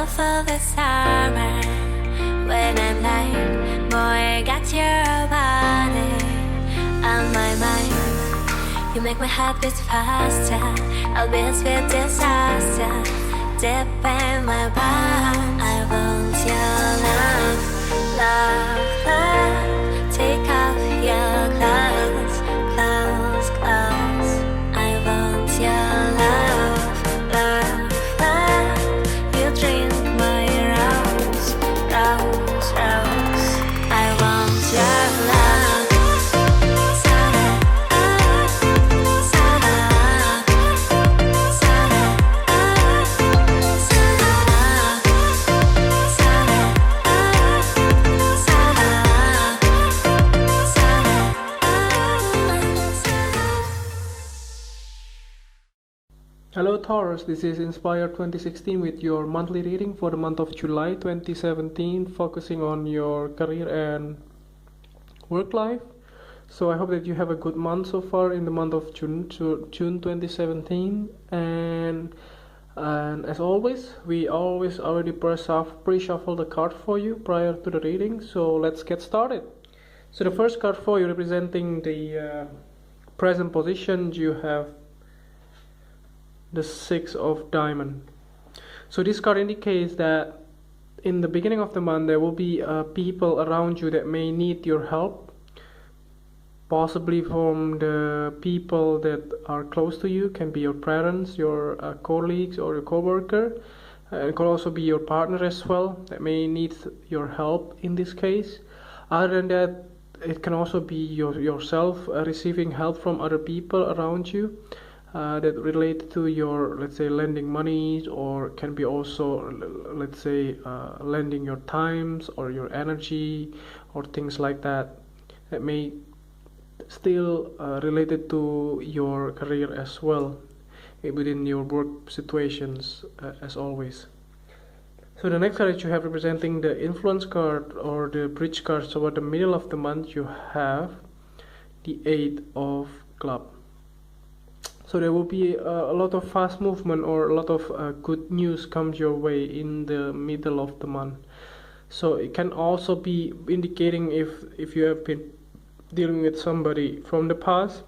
for the summer. When I'm like, boy, I got your body on my mind. You make my heart beat faster. I'll be a sweet disaster. Deep in my palm, I want your love, love, love. Take off your clothes, clothes, clothes. I want your love, love, love. You drink my rose, rose, rose. I want your love. Hello Taurus, this is Inspire 2016 with your monthly reading for the month of July 2017, focusing on your career and work life. So I hope that you have a good month so far in the month of June 2017, and as always, we always already pre-shuffle the card for you prior to the reading, so let's get started. So the first card for you, representing the present position, you have the Six of Diamonds. So this card indicates that in the beginning of the month there will be people around you that may need your help, possibly from the people that are close to you. Can be your parents, your colleagues, or your co-worker. It could also be your partner as well that may need your help in this case. Other than that, it can also be yourself receiving help from other people around you. That relate to your, let's say, lending monies, or can be also, let's say, lending your times or your energy or things like that, that may still related to your career as well within your work situations, as always. So the next card that you have, representing the influence card or the bridge card, so at the middle of the month you have the Eight of Clubs. So there will be a lot of fast movement, or a lot of good news comes your way in the middle of the month. So it can also be indicating if you have been dealing with somebody from the past,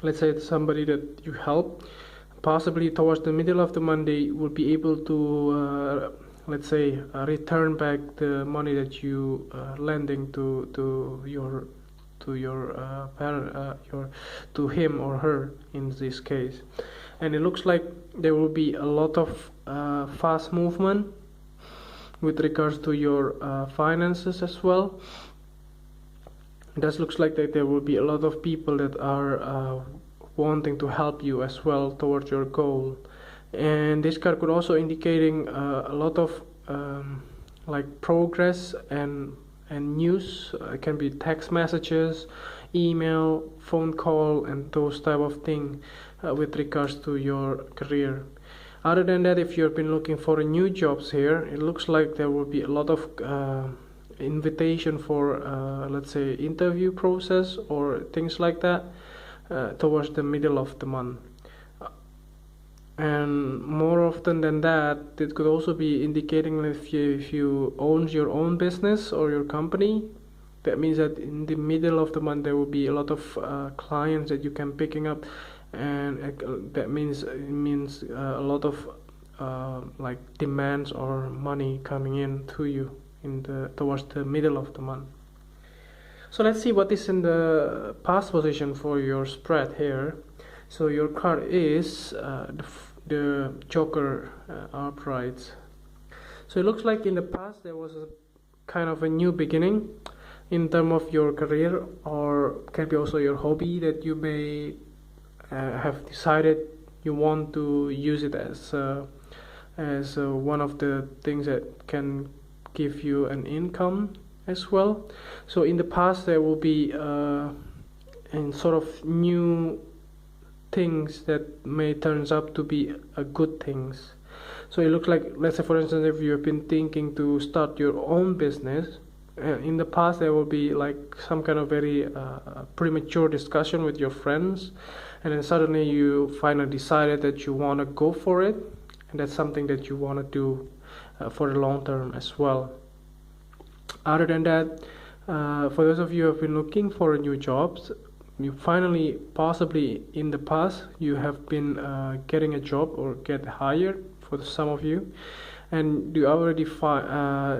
let's say it's somebody that you help, possibly towards the middle of the month they will be able to let's say return back the money that you lending to your parent, to him or her in this case. And it looks like there will be a lot of fast movement with regards to your finances as well. It does looks like that there will be a lot of people that are wanting to help you as well towards your goal. And this card could also indicating a lot of like progress and news. It can be text messages, email, phone call, and those type of thing with regards to your career. Other than that, if you've been looking for new jobs here, it looks like there will be a lot of invitation for let's say interview process or things like that towards the middle of the month. And more often than that, it could also be indicating if you own your own business or your company. That means that in the middle of the month there will be a lot of clients that you can picking up, and that means a lot of like demands or money coming in to you towards the middle of the month. So let's see what is in the past position for your spread here. So your card is the Joker upright. So it looks like in the past there was a kind of a new beginning in terms of your career, or can be also your hobby that you may have decided you want to use it as one of the things that can give you an income as well. So in the past there will be and sort of new things that may turns up to be good things. So it looks like, let's say for instance, if you have been thinking to start your own business, in the past there will be like some kind of very premature discussion with your friends, and then suddenly you finally decided that you want to go for it, and that's something that you want to do. for the long term as well. Other than that, for those of you who have been looking for new jobs, you finally, possibly in the past, you have been getting a job or get hired for some of you, and you already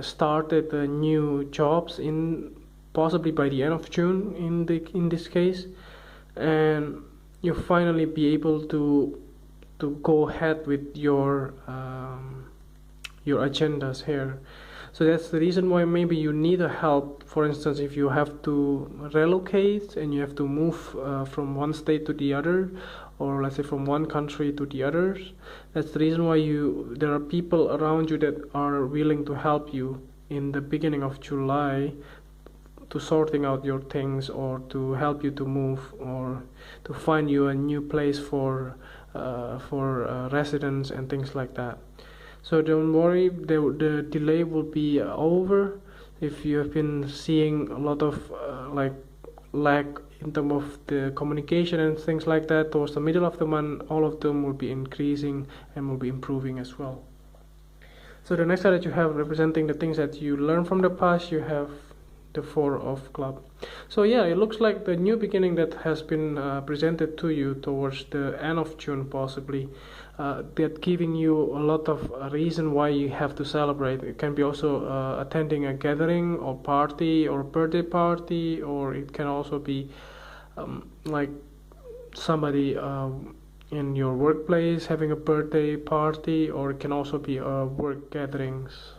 started new jobs in possibly by the end of June in this case, and you finally be able to go ahead with your agendas here. So that's the reason why maybe you need a help. For instance, if you have to relocate and you have to move from one state to the other, or let's say from one country to the others, that's the reason why there are people around you that are willing to help you in the beginning of July to sorting out your things, or to help you to move, or to find you a new place for residence and things like that. So don't worry, the delay will be over. If you have been seeing a lot of lack in terms of the communication and things like that towards the middle of the month, all of them will be increasing and will be improving as well. So the next card that you have representing the things that you learned from the past, you have the Four of Clubs. So yeah, it looks like the new beginning that has been presented to you towards the end of June, possibly, that giving you a lot of reason why you have to celebrate. It can be also attending a gathering or party or birthday party, or it can also be like somebody in your workplace having a birthday party, or it can also be work gatherings,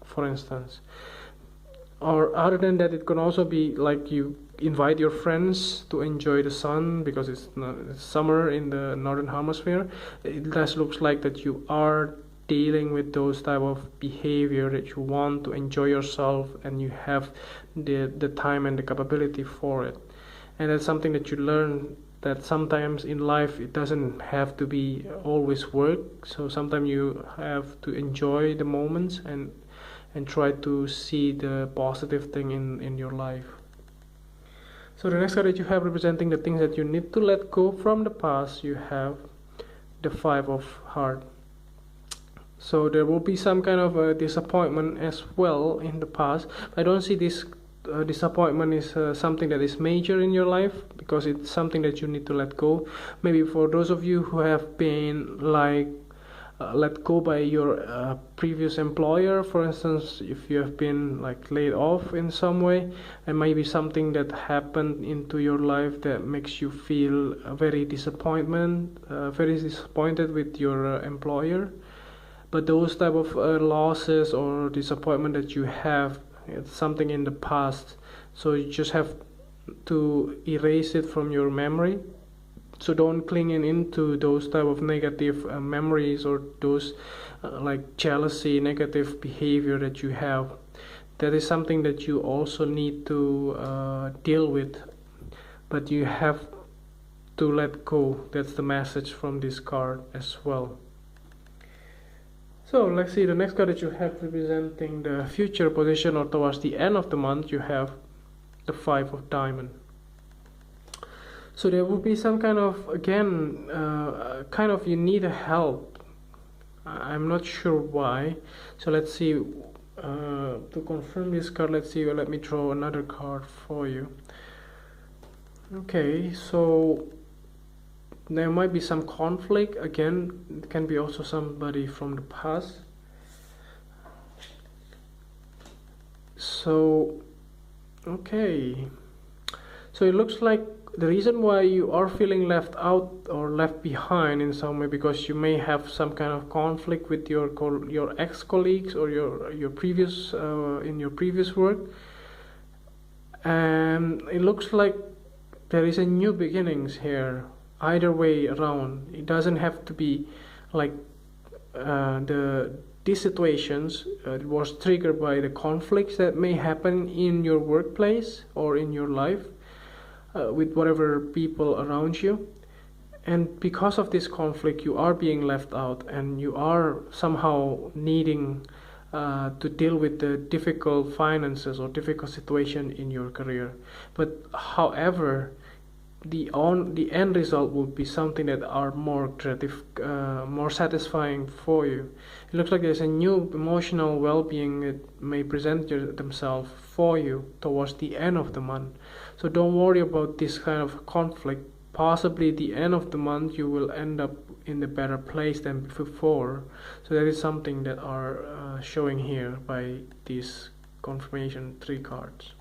for instance. Or other than that, it can also be like you invite your friends to enjoy the sun, because it's summer in the northern hemisphere. It just looks like that you are dealing with those type of behavior, that you want to enjoy yourself and you have the time and the capability for it. And that's something that you learn, that sometimes in life it doesn't have to be always work. So sometimes you have to enjoy the moments and try to see the positive thing in your life. So the next card that you have representing the things that you need to let go from the past, you have the Five of Hearts. So there will be some kind of a disappointment as well in the past. I don't see this disappointment is something that is major in your life, because it's something that you need to let go. Maybe for those of you who have been let go by your previous employer, for instance, if you have been laid off in some way, and maybe something that happened into your life that makes you feel very disappointed with your employer. But those type of losses or disappointment that you have, it's something in the past, so you just have to erase it from your memory. So don't cling into those type of negative memories, or those jealousy, negative behavior that you have. That is something that you also need to deal with, but you have to let go. That's the message from this card as well. So let's see the next card that you have representing the future position, or towards the end of the month, you have the Five of Diamonds. So there will be some kind of, again, you need a help. I'm not sure why. So let's see, to confirm this card, let me draw another card for you. Okay, so there might be some conflict. Again, it can be also somebody from the past. So, okay. So it looks like the reason why you are feeling left out or left behind in some way, because you may have some kind of conflict with your ex-colleagues, or your previous in your previous work, and it looks like there is a new beginnings here. Either way around, it doesn't have to be like these situations was triggered by the conflicts that may happen in your workplace or in your life. With whatever people around you, and because of this conflict you are being left out, and you are somehow needing to deal with the difficult finances or difficult situation in your career. But however, the end result will be something that are more creative, more satisfying for you. It looks like there's a new emotional well-being that may present themselves for you towards the end of the month. So don't worry about this kind of conflict. Possibly the end of the month you will end up in a better place than before. So that is something that are showing here by these confirmation 3 cards.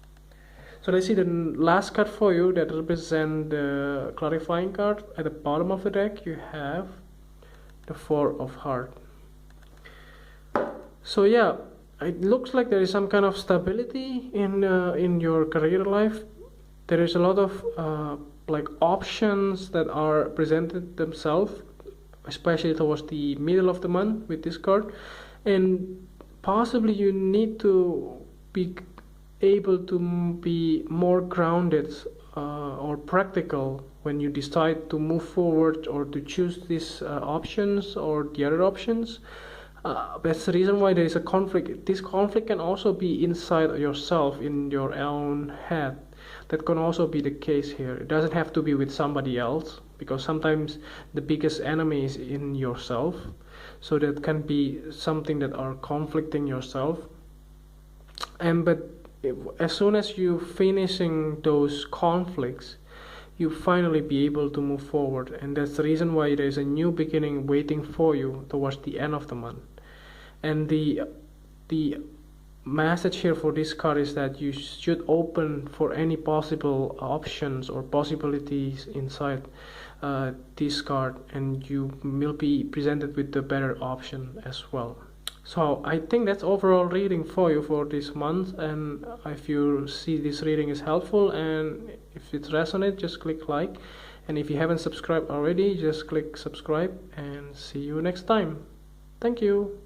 So let's see the last card for you that represents the clarifying card. At the bottom of the deck you have the 4 of Hearts. So yeah, it looks like there is some kind of stability in your career life. There is a lot of like options that are presented themselves, especially towards the middle of the month with this card, and possibly you need to be able to be more grounded or practical when you decide to move forward or to choose these options or the other options. That's the reason why there is a conflict. This conflict can also be inside yourself, in your own head. That can also be the case here. It doesn't have to be with somebody else, because sometimes the biggest enemy is in yourself. So that can be something that are conflicting yourself. But as soon as you finishing those conflicts, you finally be able to move forward, and that's the reason why there is a new beginning waiting for you towards the end of the month. And the message here for this card is that you should open for any possible options or possibilities inside this card, and you will be presented with the better option as well. So I think that's overall reading for you for this month, and if you see this reading is helpful and if it resonates, just click like, and if you haven't subscribed already, just click subscribe, and see you next time. Thank you.